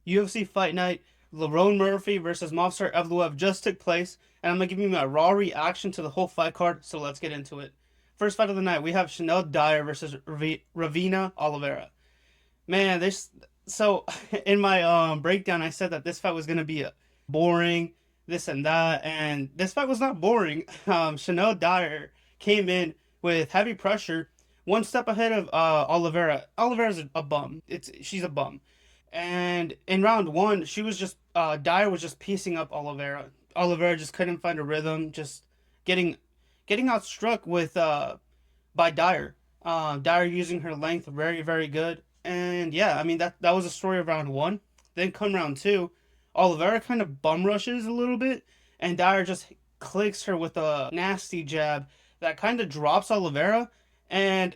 UFC Fight Night, Leronemurphy versus Movsarevloev just took place, and I'm gonna give you my raw reaction to the whole fight card. So let's get into it. First fight of the night, we have Chanel Dyer versus Ravina Oliveira. Man, this so in my breakdown, I said that this fight was gonna be boring, this and that, and this fight was not boring. Chanel Dyer came in with heavy pressure, one step ahead of Oliveira. Oliveira's a bum. She's a bum, and in round one, she was just Dyer was just piecing up Oliveira. Oliveira just couldn't find a rhythm, just getting getting outstruck with by Dyer. Dyer using her length very good. And yeah, I mean that was the story of round one. Then come round two, Oliveira kind of bum rushes a little bit, and Dyer just clicks her with a nasty jab that kind of drops Oliveira. And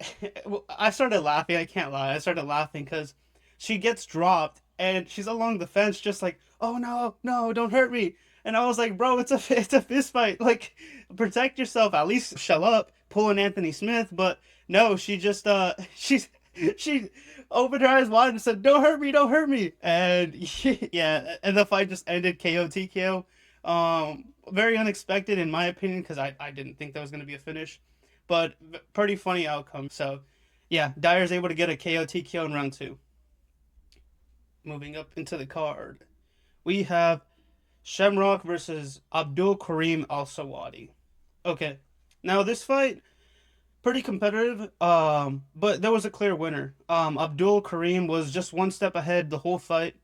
I started laughing. I can't lie. I started laughing because she gets dropped and she's along the fence, just like, "Oh no, no, don't hurt me." And I was like, "Bro, it's a fist fight. Like, protect yourself. At least shell up, pull an Anthony Smith." But no, she just she opened her eyes wide and said, "Don't hurt me, don't hurt me." And yeah, and the fight just ended KO TKO. Very unexpected in my opinion because I didn't think that was gonna be a finish, but pretty funny outcome. So yeah, Dyer's able to get a KO TKO in round two. Moving up into the card, we have Shamrock versus Abdul Karim Al Sawadi. Okay, now this fight pretty competitive, but there was a clear winner. Abdul Karim was just one step ahead the whole fight.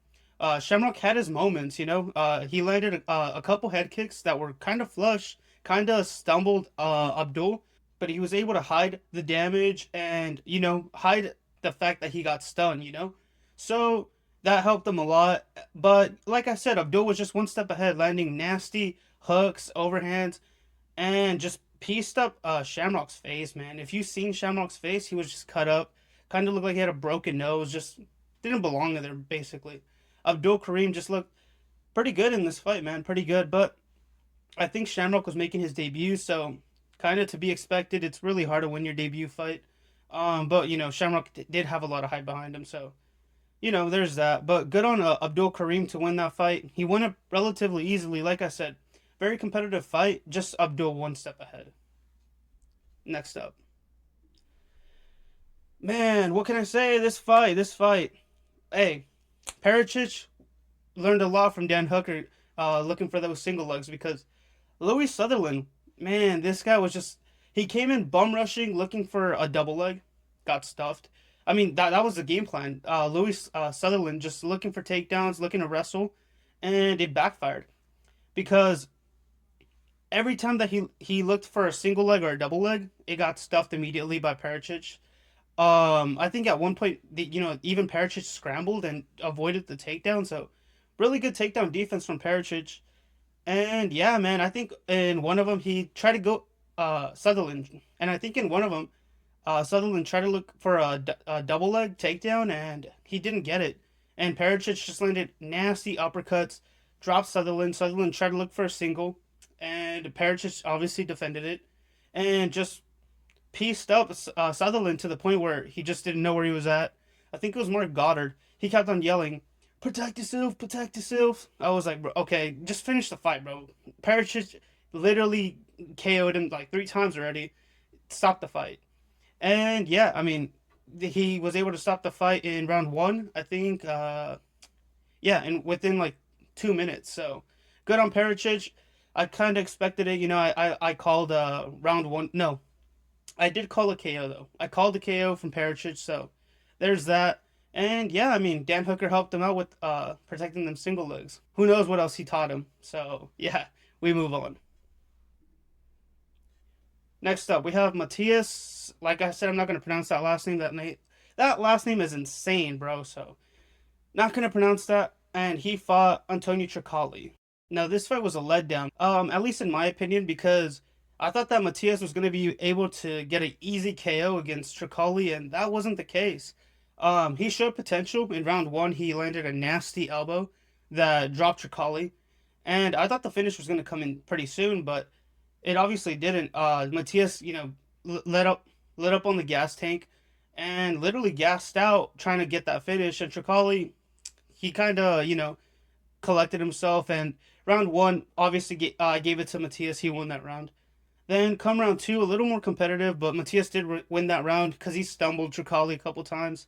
Shamrock had his moments, you know. He landed a couple head kicks that were kind of flush, kind of stumbled Abdul, but he was able to hide the damage and, you know, hide the fact that he got stunned, you know. So that helped him a lot. But like I said, Abdul was just one step ahead, landing nasty hooks, overhands, and just pieced up Shamrock's face, man. If you've seen Shamrock's face, he was just cut up. Kind of looked like he had a broken nose. Just didn't belong in there, basically. Abdul Karim just looked pretty good in this fight, man. Pretty good. But I think Shamrock was making his debut, so kind of to be expected. It's really hard to win your debut fight. But, you know, Shamrock did have a lot of hype behind him, so, you know, there's that. But good on Abdul Karim to win that fight. He won it relatively easily, like I said. Very competitive fight, just Abdul one step ahead. Next up. Man, what can I say? This fight. Hey, Pericic learned a lot from Dan Hooker looking for those single legs because Louis Sutherland, man, this guy was just, he came in bum rushing, looking for a double leg, got stuffed. I mean, that was the game plan. Louis Sutherland just looking for takedowns, looking to wrestle, and it backfired because every time that he looked for a single leg or a double leg, it got stuffed immediately by Pericic. I think at one point, you know, even Pericic scrambled and avoided the takedown. So, really good takedown defense from Pericic. And yeah, man, I think in one of them he tried to go Sutherland, and I think in one of them, Sutherland tried to look for a double leg takedown, and he didn't get it. And Pericic just landed nasty uppercuts, dropped Sutherland. Sutherland tried to look for a single, and Pericic obviously defended it, and just pieced up Sutherland to the point where he just didn't know where he was at. I think it was Mark Goddard. He kept on yelling, "Protect yourself, protect yourself." I was like, bro, okay, just finish the fight, bro. Perisic literally KO'd him like three times already. Stop the fight. And yeah, I mean, he was able to stop the fight in round one, I think. Yeah, and within like 2 minutes. So good on Perisic. I kind of expected it. You know, I called round one. No, I did call a KO though. I called a KO from Perisic, so there's that. And yeah, I mean Dan Hooker helped him out with protecting them single legs. Who knows what else he taught him? So yeah, we move on. Next up, we have Matthias. Like I said, I'm not gonna pronounce that last name. That last name is insane, bro. So not gonna pronounce that. And he fought Antonio Tricali. Now this fight was a letdown. At least in my opinion, because I thought that Matias was going to be able to get an easy KO against Tricoli, and that wasn't the case. He showed potential. In round one, he landed a nasty elbow that dropped Tricoli, and I thought the finish was going to come in pretty soon, but it obviously didn't. Matias, you know, let up on the gas tank, and literally gassed out trying to get that finish. And Tricoli, he kind of, collected himself, and round one obviously gave it to Matias. He won that round. Then come round two, a little more competitive, but Matias did win that round because he stumbled Tricali a couple times.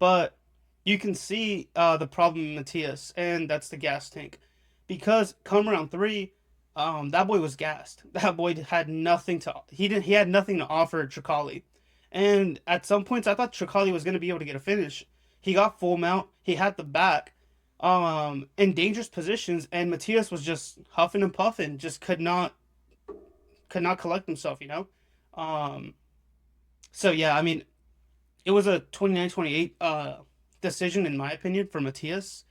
But you can see the problem in Matias, and that's the gas tank. Because come round three, that boy was gassed. That boy had nothing to he had nothing to offer Tricali. And at some points, I thought Tricali was going to be able to get a finish. He got full mount. He had the back, in dangerous positions, and Matias was just huffing and puffing, just could not collect himself, Um, so yeah, I mean, it was a 29-28 decision in my opinion for Matias.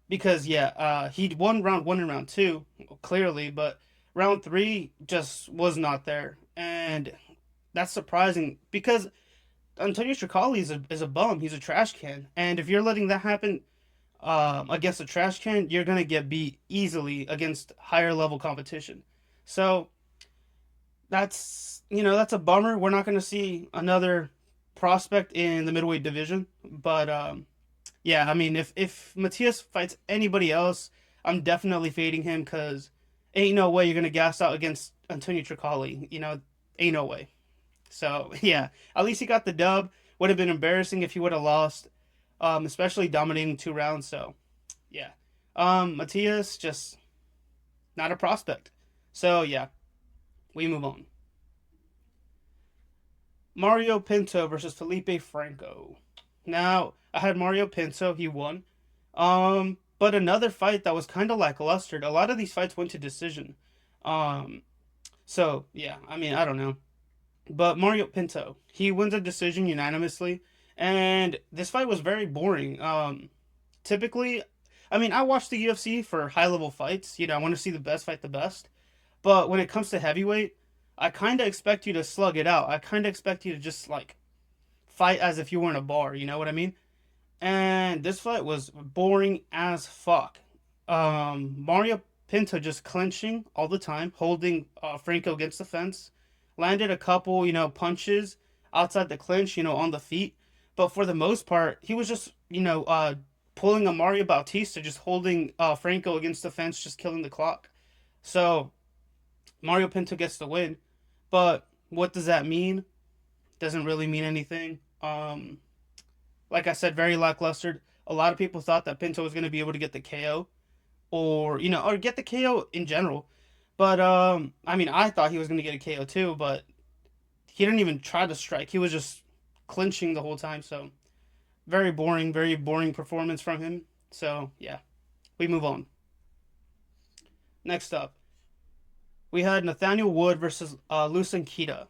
Because yeah, he won round one and round two clearly, but round three just was not there, and that's surprising because Antonio Tricali is a bum. He's a trash can, and if you're letting that happen against a trash can, you're gonna get beat easily against higher level competition. So that's a bummer. We're not going to see another prospect in the middleweight division. But yeah, I mean, if Matias fights anybody else, I'm definitely fading him because ain't no way you're going to gas out against Antonio Tricali. Ain't no way. So yeah, at least he got the dub. Would have been embarrassing if he would have lost, especially dominating 2 rounds. So yeah, Matias just not a prospect. So yeah, we move on. Mario Pinto versus Felipe Franco. Now, I had Mario Pinto, he won. But another fight that was kind of lackluster. A lot of these fights went to decision. Um, so yeah, I mean, I don't know. But Mario Pinto, he wins a decision unanimously, and this fight was very boring. Typically, I mean, I watch the UFC for high level fights. I want to see the best fight the best. But when it comes to heavyweight, I kind of expect you to slug it out. I kind of expect you to just like fight as if you were in a bar. You know what I mean? And this fight was boring as fuck. Mario Pinto just clinching all the time, holding Franco against the fence. Landed a couple, punches outside the clinch, on the feet. But for the most part, he was just, pulling a Mario Bautista, just holding Franco against the fence, just killing the clock. So Mario Pinto gets the win. But what does that mean? Doesn't really mean anything. Like I said, very lackluster. A lot of people thought that Pinto was going to be able to get the KO, or get the KO in general. But I mean, I thought he was going to get a KO too, but he didn't even try to strike. He was just clinching the whole time. So very boring performance from him. So yeah, we move on. Next up, we had Nathaniel Wood versus Lucen Kita.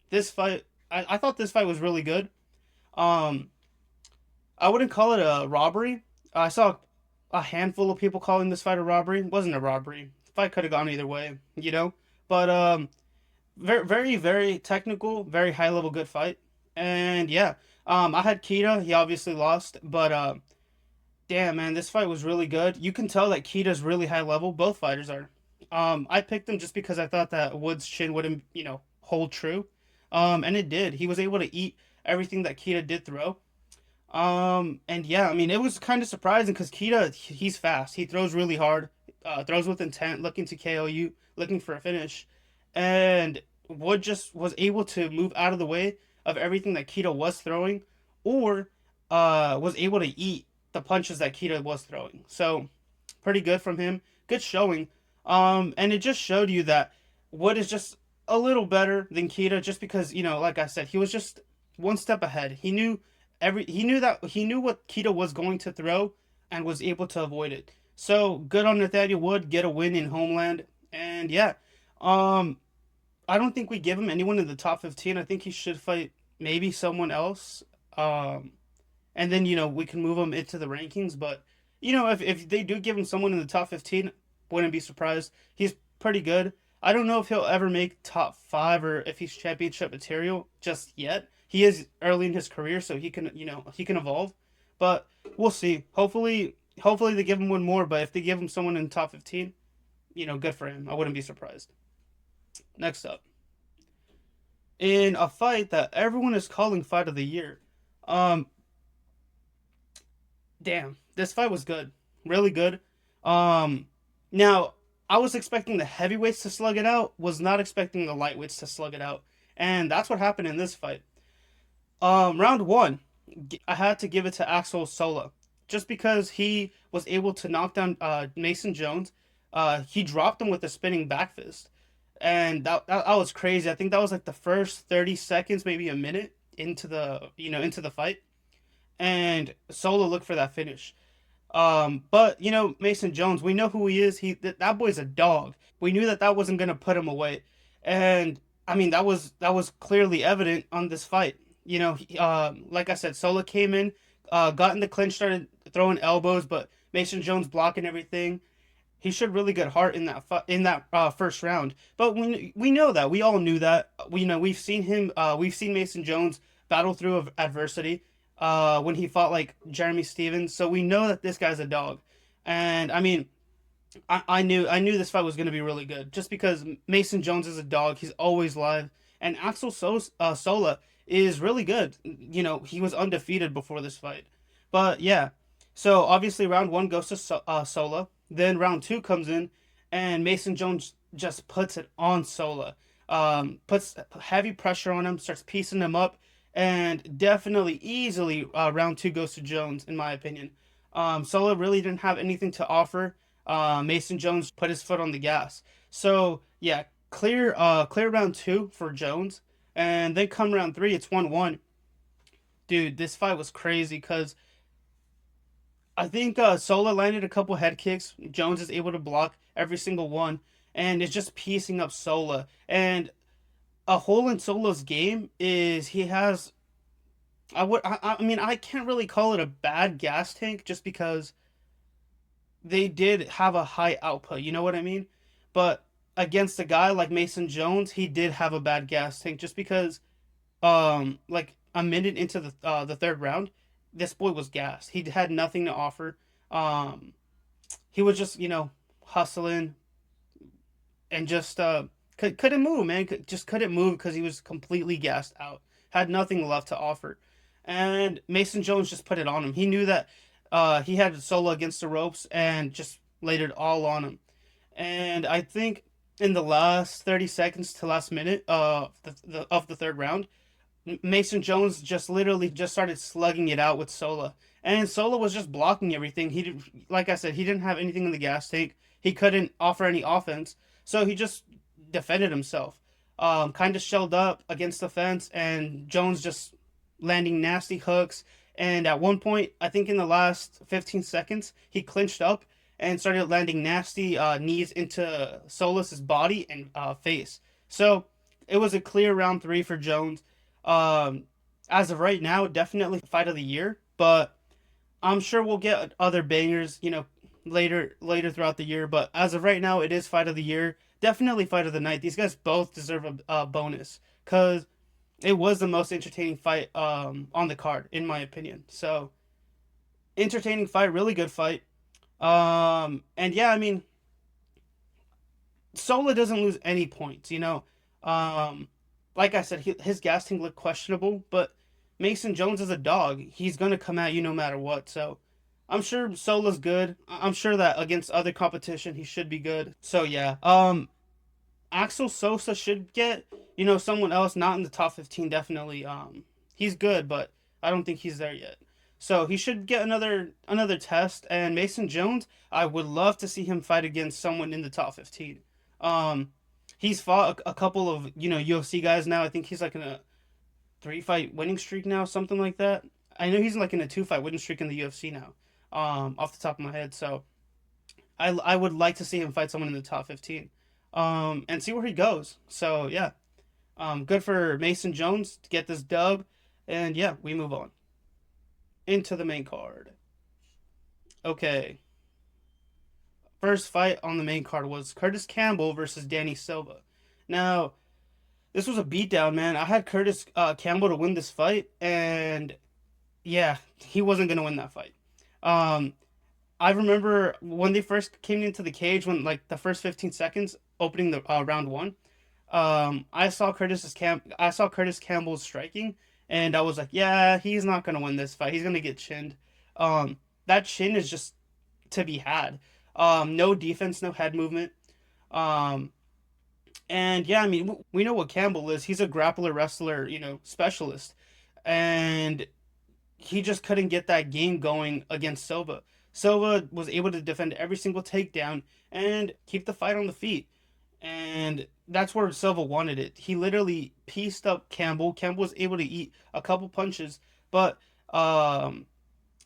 This fight, I thought this fight was really good. Um, I wouldn't call it a robbery. I saw a handful of people calling this fight a robbery. It wasn't a robbery. The fight could have gone either way. But very technical, very high level, good fight. And yeah, I had Kita. He obviously lost, but damn man, this fight was really good. You can tell that Kita's really high level. Both fighters are. I picked him just because I thought that Wood's chin wouldn't, hold true. And it did. He was able to eat everything that Kita did throw. And yeah, I mean, it was kind of surprising because Kita, he's fast. He throws really hard, throws with intent, looking to KO you, looking for a finish. And Wood just was able to move out of the way of everything that Kita was throwing, or was able to eat the punches that Kita was throwing. So, pretty good from him. Good showing. And it just showed you that Wood is just a little better than Kita, just because, like I said, he was just one step ahead. He knew what Kita was going to throw and was able to avoid it. So good on Nathaniel Wood, get a win in Homeland, and yeah, um, I don't think we give him anyone in the top 15. I think he should fight maybe someone else, um, and then we can move him into the rankings. But if they do give him someone in the top 15, wouldn't be surprised. He's pretty good. I don't know if he'll ever make top five or if he's championship material just yet. He is early in his career, so he can evolve. But we'll see. Hopefully they give him one more. But if they give him someone in the top 15, good for him. I wouldn't be surprised. Next up, in a fight that everyone is calling fight of the year, um, Damn, this fight was good, really good. Um, Now I was expecting the heavyweights to slug it out, was not expecting the lightweights to slug it out, and that's what happened in this fight. Round one, I had to give it to Axel Sola, just because he was able to knock down Mason Jones. He dropped him with a spinning back fist, and that was crazy. I think that was like the first 30 seconds, maybe a minute into the into the fight, and Sola looked for that finish. But Mason Jones, we know who he is. That boy's a dog. We knew that that wasn't gonna put him away, and I mean that was clearly evident on this fight. Like I said, Sola came in, got in the clinch, started throwing elbows, but Mason Jones blocking everything. He showed really good heart in that first round. But we know that, we all knew that. We've seen him. We've seen Mason Jones battle through adversity. When he fought like Jeremy Stevens, so we know that this guy's a dog. And I mean, I knew this fight was going to be really good just because Mason Jones is a dog. He's always live, and Sola is really good. He was undefeated before this fight. But yeah, so obviously round one goes to Sola. Then round two comes in, and Mason Jones just puts it on Sola. Puts heavy pressure on him, starts piecing him up, and definitely easily round two goes to Jones in my opinion. Sola really didn't have anything to offer. Mason Jones put his foot on the gas. So yeah, clear round two for Jones, and then come round three, it's 1-1. Dude, this fight was crazy because I think Sola landed a couple head kicks. Jones is able to block every single one, and it's just piecing up Sola. And a hole in Solo's game is he has. I mean, I can't really call it a bad gas tank just because they did have a high output. You know what I mean? But against a guy like Mason Jones, he did have a bad gas tank just because like a minute into the third round, this boy was gassed. He had nothing to offer. Um he was just, hustling and just couldn't move, man. Just couldn't move because he was completely gassed out. Had nothing left to offer. And Mason Jones just put it on him. He knew that he had Solo against the ropes and just laid it all on him. And I think in the last 30 seconds to last minute of the third round, Mason Jones just literally just started slugging it out with Sola. And Sola was just blocking everything. He did, like I said, he didn't have anything in the gas tank. He couldn't offer any offense. So he just defended himself. Kind of shelled up against the fence, and Jones just landing nasty hooks. And at one point, I think in the last 15 seconds, he clinched up and started landing nasty knees into Solis's body and face. So it was a clear round three for Jones. Um, as of right now, definitely fight of the year, but I'm sure we'll get other bangers, later throughout the year. But as of right now, it is fight of the year. Definitely fight of the night. These guys both deserve a bonus because it was the most entertaining fight on the card, in my opinion. So entertaining fight, really good fight. And yeah, I mean, Sola doesn't lose any points. Um, like I said, his gas tank looked questionable, but Mason Jones is a dog. He's gonna come at you no matter what. So I'm sure Sola's good. I'm sure that against other competition he should be good. So yeah, Axel Sosa should get someone else not in the top 15. Definitely, he's good, but I don't think he's there yet. So he should get another test. And Mason Jones, I would love to see him fight against someone in the top 15. Um, he's fought a couple of UFC guys now. I think he's like in a 3 fight winning streak now, something like that. I know he's like in a 2 fight winning streak in the UFC now. Off the top of my head, so I would like to see him fight someone in the top 15. And see where he goes. So yeah, good for Mason Jones to get this dub, and yeah, we move on into the main card. Okay, first fight on the main card was Curtis Campbell versus Danny Silva. Now, this was a beatdown, man. I had Curtis Campbell to win this fight, and yeah, he wasn't gonna win that fight. Um, I remember when they first came into the cage, when like the first 15 seconds opening the round one. I saw Curtis Campbell striking, and I was like, yeah, he's not gonna win this fight. He's gonna get chinned. Um, that chin is just to be had. No defense, no head movement. Um, and yeah, I mean, we know what Campbell is. He's a grappler, wrestler, specialist, and he just couldn't get that game going against Silva. Silva was able to defend every single takedown and keep the fight on the feet. And that's where Silva wanted it. He literally pieced up Campbell. Campbell was able to eat a couple punches, but um,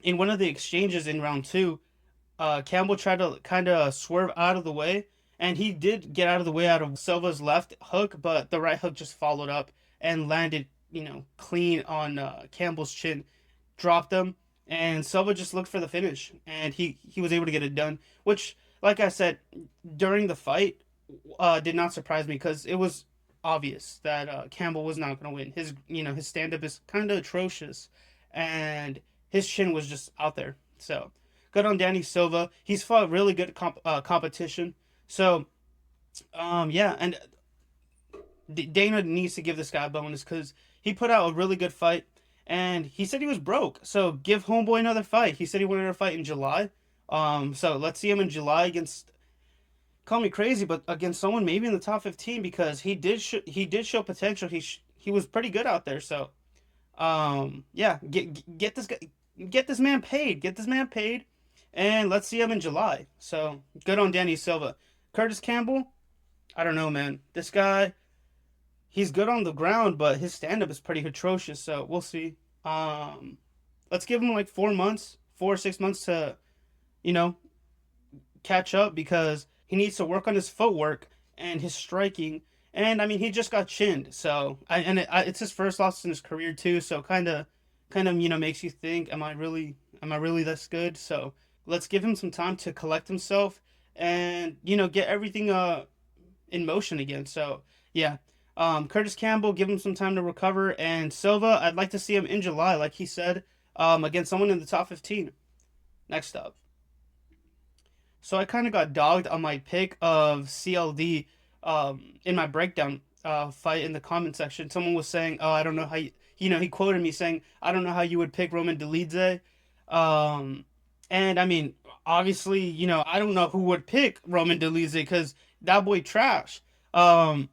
in one of the exchanges in round two, Campbell tried to kind of swerve out of the way, and he did get out of the way out of Silva's left hook, but the right hook just followed up and landed, clean on Campbell's chin, dropped him, and Silva just looked for the finish, and he was able to get it done. Which, like I said, during the fight, did not surprise me because it was obvious that Campbell was not going to win. His stand up is kind of atrocious, and his chin was just out there. So good on Danny Silva. He's fought really good competition. So yeah, and Dana needs to give this guy a bonus because he put out a really good fight, and he said he was broke. So give Homeboy another fight. He said he wanted a fight in July. So let's see him in July against. Call me crazy, but against someone maybe in the top 15 because he did show potential. He was pretty good out there. So yeah, get this guy, get this man paid, and let's see him in July. So good on Danny Silva. Curtis Campbell, I don't know, man. This guy, he's good on the ground, but his stand up is pretty atrocious. So we'll see. Um, let's give him like 4 months, 4 or 6 months to you know catch up because he needs to work on his footwork and his striking. And I mean, he just got chinned, so it's his first loss in his career too. So kind of makes you think, am I really this good? So let's give him some time to collect himself and get everything in motion again. So yeah, Curtis Campbell, give him some time to recover, and Silva, I'd like to see him in July, like he said, against someone in the top 15. Next up. So I kind of got dogged on my pick of CLD in my breakdown fight in the comment section. Someone was saying, "Oh, I don't know how he quoted me saying, "I don't know how you would pick Roman Dolidze." Um, and I mean, obviously, I don't know who would pick Roman Dolidze because that boy trash. Um,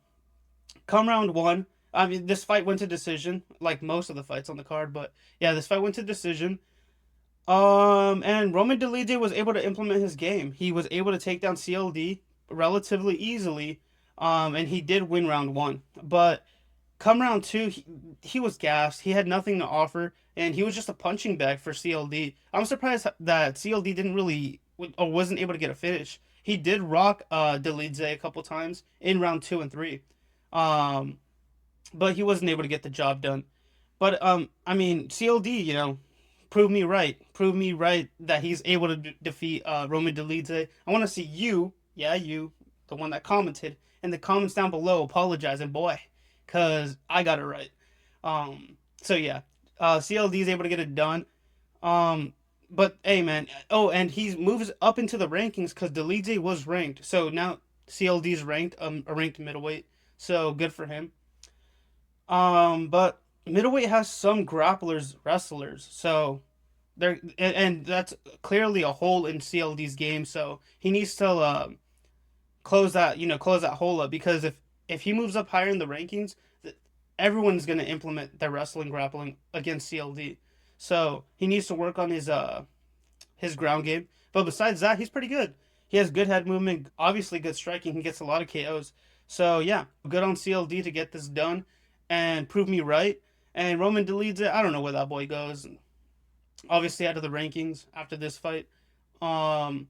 come round one. I mean, this fight went to decision, like most of the fights on the card, but yeah, this fight went to decision. And Roman Dolidze was able to implement his game. He was able to take down CLD relatively easily. And he did win round one. But come round two, he was gassed. He had nothing to offer, and he was just a punching bag for CLD. I'm surprised that CLD didn't really or wasn't able to get a finish. He did rock Dolidze a couple times in round two and three. Um, but he wasn't able to get the job done. But I mean, CLD, prove me right. Prove me right that he's able to defeat Roman Dolidze. I want to see you, yeah, you, the one that commented in the comments down below, apologizing, boy, because I got it right. So yeah, CLD is able to get it done. But hey, man. Oh, and he moves up into the rankings because Dolidze was ranked. So now CLD is ranked, a ranked middleweight. So good for him. But middleweight has some grapplers, wrestlers. So there, and that's clearly a hole in CLD's game. So he needs to close that hole up because if he moves up higher in the rankings, everyone's gonna implement their wrestling grappling against CLD. So he needs to work on his ground game. But besides that, he's pretty good. He has good head movement, obviously good striking. He gets a lot of KOs. So yeah, good on CLD to get this done and prove me right. And Roman Dolidze, I don't know where that boy goes. Obviously out of the rankings after this fight. Um,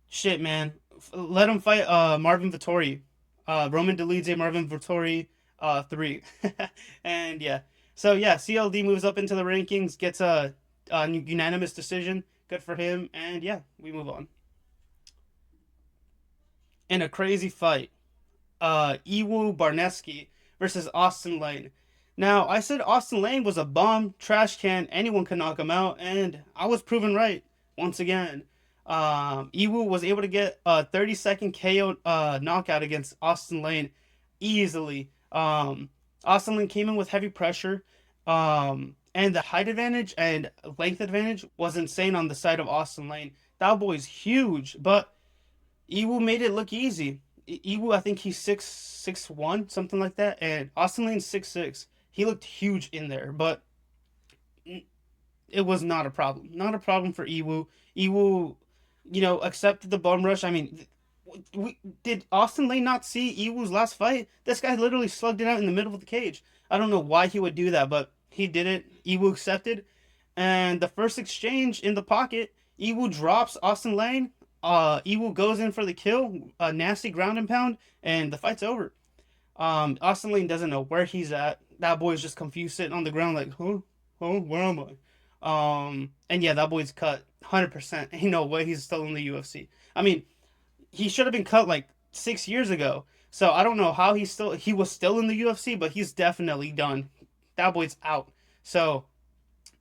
shit, man. Let him fight Marvin Vittori. Roman Dolidze, Marvin Vittori, three. And yeah. So yeah, CLD moves up into the rankings, gets a unanimous decision. Good for him. And yeah, we move on. In a crazy fight, Iwu Barneski versus Austin Lane. Now, I said Austin Lane was a bomb, trash can, anyone can knock him out, and I was proven right once again. Iwu was able to get a 30-second KO knockout against Austin Lane easily. Austin Lane came in with heavy pressure. And the height advantage and length advantage was insane on the side of Austin Lane. That boy's huge, but Iwu made it look easy. Iwu, I think he's 6'1", something like that, and Austin Lane's 6'6". He looked huge in there, but it was not a problem. Not a problem for Iwu. Iwu, accepted the bum rush. I mean, did Austin Lane not see Iwu's last fight? This guy literally slugged it out in the middle of the cage. I don't know why he would do that, but he did it. Iwu accepted. And the first exchange in the pocket, Iwu drops Austin Lane. Iwu goes in for the kill, a nasty ground and pound, and the fight's over. Austin Lane doesn't know where he's at. That boy's just confused, sitting on the ground like, huh, huh, where am I? And yeah, that boy's cut 100%. Ain't no way he's still in the UFC. I mean, he should have been cut like 6 years ago. So I don't know how he was still in the UFC, but he's definitely done. That boy's out. So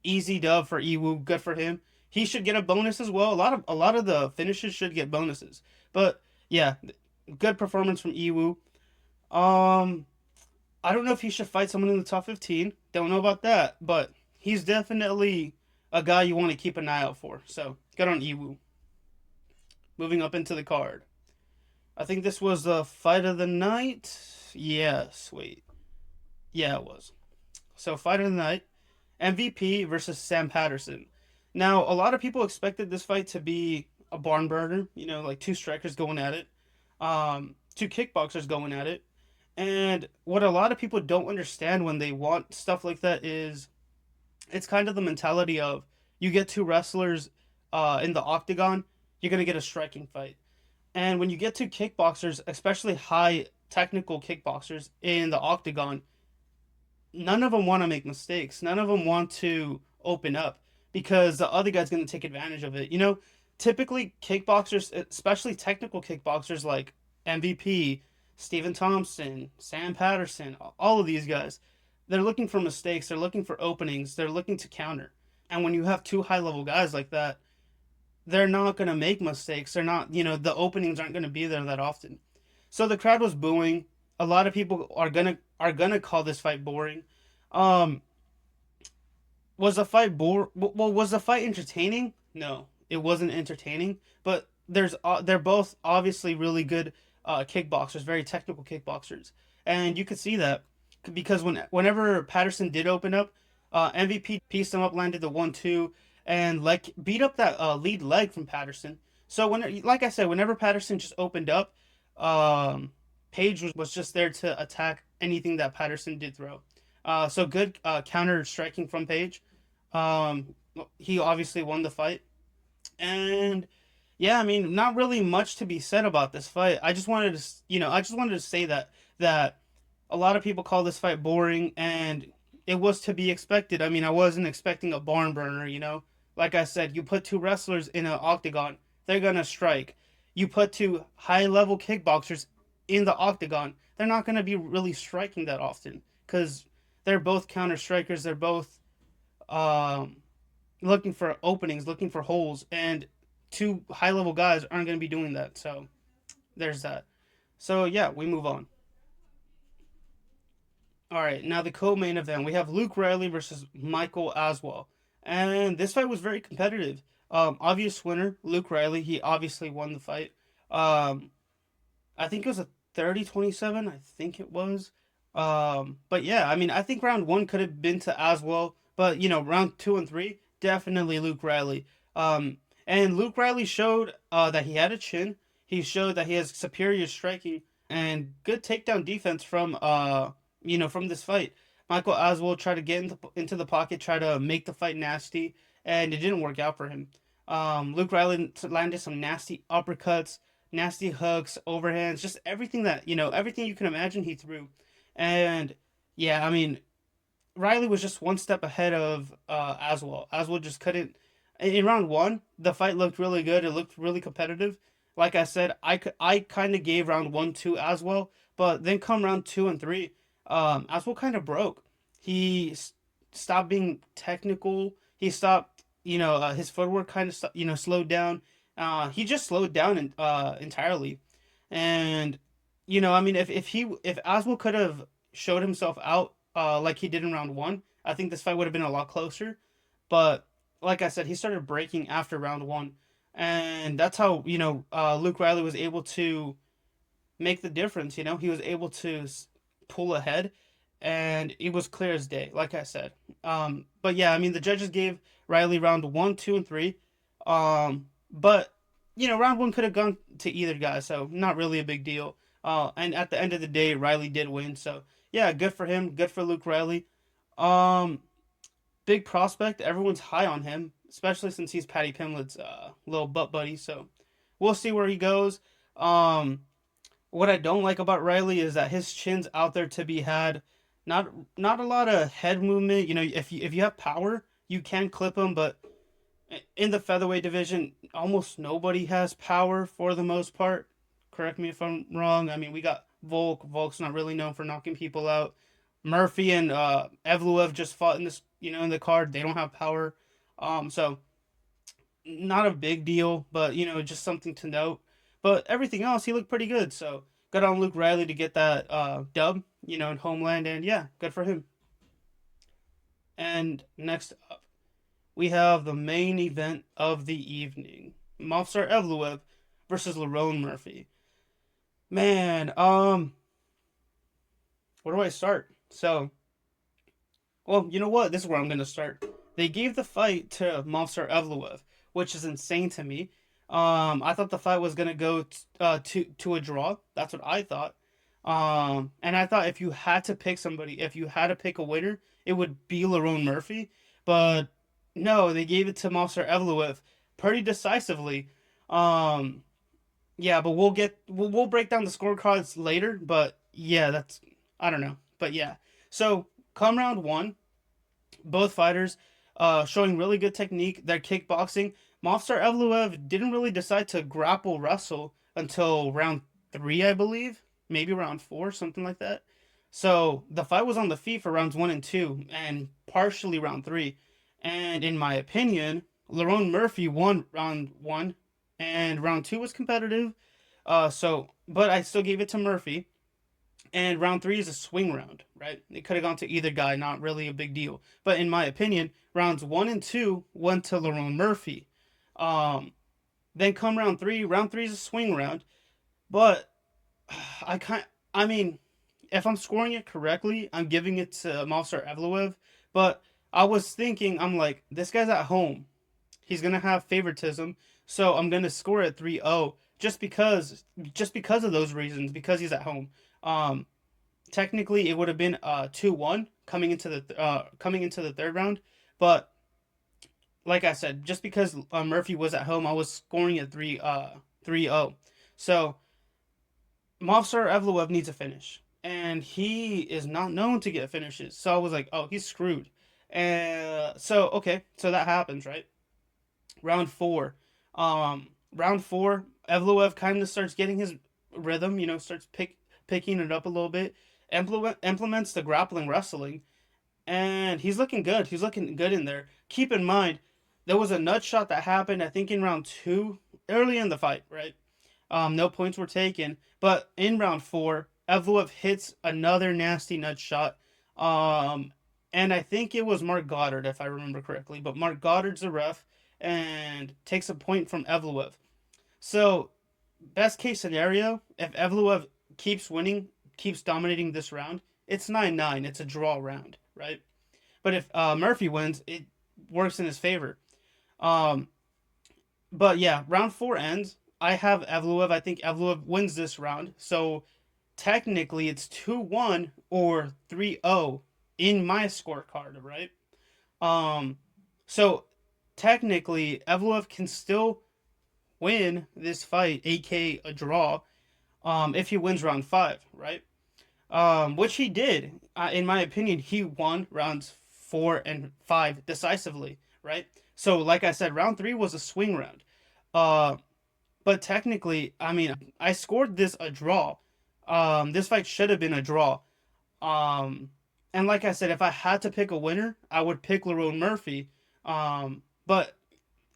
easy dub for Iwu. Good for him. He should get a bonus as well. A lot of the finishes should get bonuses. But yeah, good performance from Iwu. Um, I don't know if he should fight someone in the top 15. Don't know about that, but he's definitely a guy you want to keep an eye out for. So good on Iwu. Moving up into the card. I think this was the fight of the night. Yes, wait. Yeah, it was. So fight of the night, MVP versus Sam Patterson. Now, a lot of people expected this fight to be a barn burner, like two strikers going at it, two kickboxers going at it. And what a lot of people don't understand when they want stuff like that is it's kind of the mentality of you get two wrestlers in the octagon, you're going to get a striking fight. And when you get two kickboxers, especially high technical kickboxers in the octagon, none of them want to make mistakes. None of them want to open up because the other guy's going to take advantage of it. Typically kickboxers, especially technical kickboxers like MVP, Stephen Thompson, Sam Patterson, all of these guys, they're looking for mistakes. They're looking for openings. They're looking to counter. And when you have two high level guys like that, they're not going to make mistakes. They're not, the openings aren't going to be there that often. So the crowd was booing. A lot of people are gonna call this fight boring. Um, was the fight Well, was the fight entertaining? No, it wasn't entertaining. But they're both obviously really good kickboxers, very technical kickboxers, and you could see that because whenever Patterson did open up, MVP pieced him up, landed the 1-2, and like beat up that lead leg from Patterson. So like I said, whenever Patterson just opened up, um, Page was just there to attack anything that Patterson did throw. So good counter striking from Page. Um, he obviously won the fight, and yeah, I mean, not really much to be said about this fight. I just wanted to say that a lot of people call this fight boring, and it was to be expected. I mean, I wasn't expecting a barn burner. Like I said, you put two wrestlers in an octagon, they're gonna strike. You put two high level kickboxers in the octagon, they're not gonna be really striking that often because they're both counter strikers. They're both um, looking for openings, looking for holes, and two high level guys aren't gonna be doing that. So there's that. So yeah, we move on. All right, now the co-main event, we have Luke Riley versus Michael Aswell, and this fight was very competitive. Obvious winner, Luke Riley. He obviously won the fight. Um, I think it was a 30-27. I think it was. But yeah, I mean, I think round one could have been to Aswell, but round two and three, definitely Luke Riley. And Luke Riley showed that he had a chin. He showed that he has superior striking and good takedown defense from this fight. Michael Oswald tried to get into the pocket, try to make the fight nasty, and it didn't work out for him. Luke Riley landed some nasty uppercuts, nasty hooks, overhands, just everything you can imagine he threw. And yeah, I mean, Riley was just one step ahead of Aswell. Aswell just couldn't. In round one, the fight looked really good. It looked really competitive. Like I said, I kind of gave round one to Aswell, but then come round two and three, Aswell kind of broke. He stopped being technical. He stopped, his footwork kind of, slowed down. He just slowed down entirely. And, I mean, if Aswell could have showed himself out like he did in round one, I think this fight would have been a lot closer. But like I said, he started breaking after round one, and that's how Luke Riley was able to make the difference. He was able to pull ahead, and it was clear as day. Like I said, but yeah, I mean the judges gave Riley round one, two, and three, but round one could have gone to either guy, so not really a big deal. And at the end of the day, Riley did win, so yeah, good for him. Good for Luke Riley. Um, Big prospect. Everyone's high on him, especially since he's Patty Pimlet's little butt buddy. So we'll see where he goes. Um, what I don't like about Riley is that his chin's out there to be had. Not not a lot of head movement. If you have power, you can clip him, but in the featherweight division, almost nobody has power for the most part. Correct me if I'm wrong. I mean, we got Volk. Volk's not really known for knocking people out. Murphy and Evloev just fought in this, in the card. They don't have power, so not a big deal, but just something to note. But everything else, he looked pretty good. So good on Luke Riley to get that dub, in Homeland, and yeah, good for him. And next up, we have the main event of the evening: Movsar Evloev versus Lerone Murphy. Man, where do I start? So, well, you know what? This is where I'm gonna start. They gave the fight to Movsar Evloev, which is insane to me. I thought the fight was gonna go to a draw. That's what I thought. And I thought if you had to pick somebody, if you had to pick a winner, it would be Lerone Murphy. But no, they gave it to Movsar Evloev pretty decisively. Um, yeah, but we'll break down the scorecards later. But yeah, that's I don't know, but yeah. So come round one, both fighters showing really good technique. Their kickboxing. Movsar Evloev didn't really decide to grapple wrestle until round three, I believe, maybe round four, something like that. So the fight was on the feet for rounds one and two, and partially round three. And in my opinion, Lerone Murphy won round one, and round two was competitive. But I still gave it to Murphy. And round three is a swing round, right? It could have gone to either guy, not really a big deal. But in my opinion, rounds one and two went to Lerone Murphy. Um, then come round three is a swing round. But I kind, I mean, if I'm scoring it correctly, I'm giving it to Movsar Evloev. But I was thinking, I'm like, this guy's at home. He's gonna have favoritism, so I'm gonna score it 3-0 just because of those reasons, because he's at home. Um, Technically, it would have been 2-1 coming into the third round, but like I said, just because Murphy was at home, I was scoring it 3-0. So Movsar Evloev needs a finish, and he is not known to get finishes. So I was like, oh, he's screwed. And so okay, so that happens, right? Round four. Round four, Evloev kind of starts getting his rhythm, starts picking it up a little bit, implements the grappling wrestling, and he's looking good. He's looking good in there. Keep in mind, there was a nut shot that happened, I think, in round two, early in the fight, right? No points were taken, but in round four, Evloev hits another nasty nut shot. Um, and I think it was Mark Goddard, if I remember correctly. But Mark Goddard's the ref and takes a point from Evloev. So, best case scenario, if Evloev keeps winning, keeps dominating this round, it's 9-9. It's a draw round, right? But if Murphy wins, it works in his favor. Um, but yeah, round four ends. I have Evloev. I think Evloev wins this round. So technically, it's 2-1 or 3-0 in my scorecard, right? Um, so technically, Evloev can still win this fight, aka a draw, if he wins round five, right? Which he did. In my opinion, he won rounds four and five decisively, right? So, like I said, round three was a swing round. Uh, but technically, I mean, I scored this a draw. This fight should have been a draw. Um, and like I said, if I had to pick a winner, I would pick Lerone Murphy. But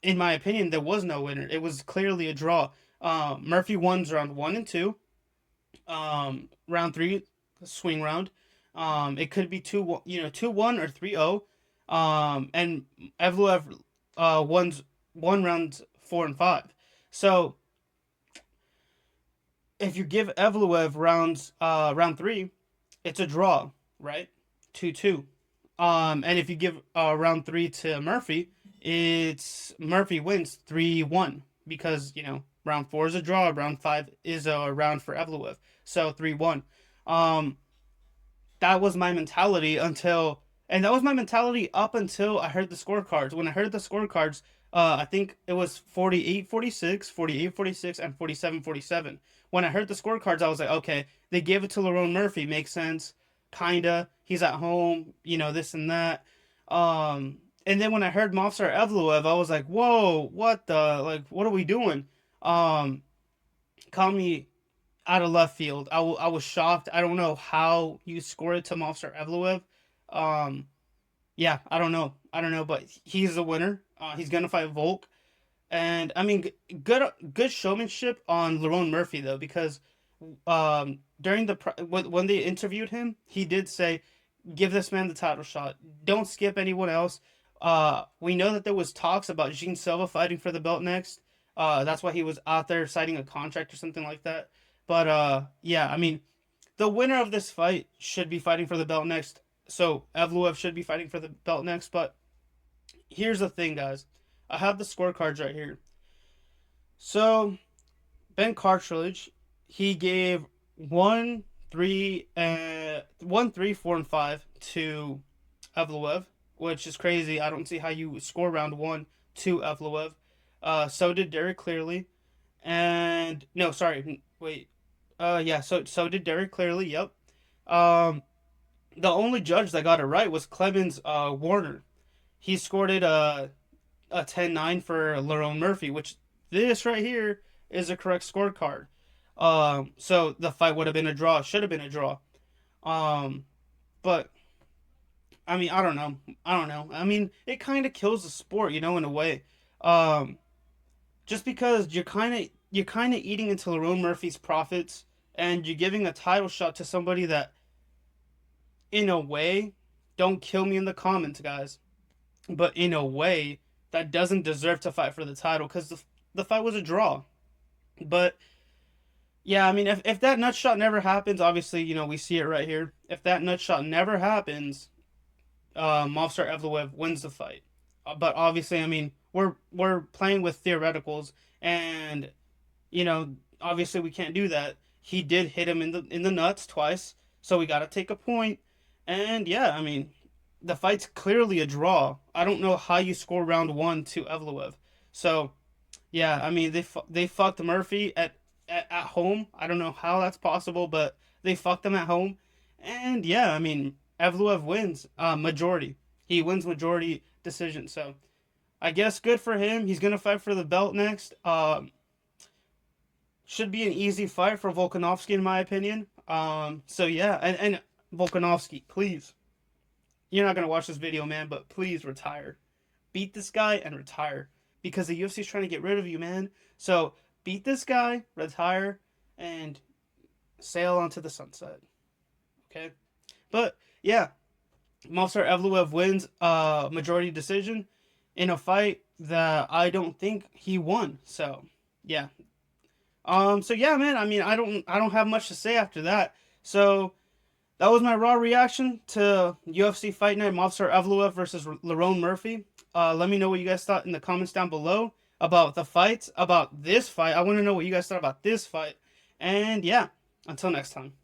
in my opinion, there was no winner. It was clearly a draw. Murphy won round one and two. Round three, swing round. It could be 2-1 or 3-0. And Evloev won rounds 4 and 5. So if you give Evloev round three, it's a draw, right? 2-2. And if you give round three to Murphy, it's Murphy wins 3-1 because round four is a draw, round five is a round for Evloev, so 3-1. Um, that was my mentality and that was my mentality up until I heard the scorecards. When I heard the scorecards, I think it was 48-46, 48-46, and 47-47. When I heard the scorecards, I was like, okay, they gave it to Lerone Murphy. Makes sense. Kinda. He's at home, this and that. And then when I heard Movsar Evloev, I was like, whoa, what the, like, what are we doing? Um, Call me out of left field. I was shocked. I don't know how you score it to Movsar Evloev. Um, yeah, I don't know. But he's the winner. He's gonna fight Volk, and I mean, good showmanship on Lerone Murphy though, because during when they interviewed him, he did say, "Give this man the title shot. Don't skip anyone else." We know that there was talks about Jean Silva fighting for the belt next. That's why he was out there signing a contract or something like that. But yeah, I mean, the winner of this fight should be fighting for the belt next. So Evloev should be fighting for the belt next. But here's the thing, guys. I have the scorecards right here. So Ben Cartridge, he gave 1, 3, 4, and 5 to Evloev, which is crazy. I don't see how you score round one to Evloev. So did Derek Clearly, and no, sorry, wait. Yeah. So did Derek Clearly. Yep. Um, the only judge that got it right was Clemens Warner. He scored it a 10-9 for Lerone Murphy, which this right here is a correct scorecard. So the fight would have been a draw. Should have been a draw. Um, but I mean, I don't know. I don't know. I mean, it kind of kills the sport, in a way. Um, just because you're kind of eating into Lerone Murphy's profits, and you're giving a title shot to somebody that, in a way, don't kill me in the comments, guys, but in a way that doesn't deserve to fight for the title because the fight was a draw. But yeah, I mean, if that nut shot never happens, obviously, we see it right here. If that nut shot never happens, Movsar Evloev wins the fight. But obviously, I mean, we're playing with theoreticals, and you know, obviously we can't do that. He did hit him in the nuts twice, so we got to take a point. And yeah, I mean, the fight's clearly a draw. I don't know how you score round one to Evloev. So yeah, I mean they fucked Murphy at home. I don't know how that's possible, but they fucked him at home. And yeah, I mean Evloev wins majority. He wins majority decision. So I guess good for him. He's gonna fight for the belt next. Should be an easy fight for Volkanovski in my opinion. So yeah, and Volkanovski, please. You're not gonna watch this video, man, but please retire. Beat this guy and retire because the UFC is trying to get rid of you, man. So beat this guy, retire, and sail onto the sunset. Okay, but yeah, Movsar Evloev wins majority decision in a fight that I don't think he won. So yeah. So yeah, man. I mean, I don't have much to say after that. So that was my raw reaction to UFC Fight Night Movsar Evloev versus Lerone Murphy. Let me know what you guys thought in the comments down below about the fights, about this fight. I want to know what you guys thought about this fight. And yeah, until next time.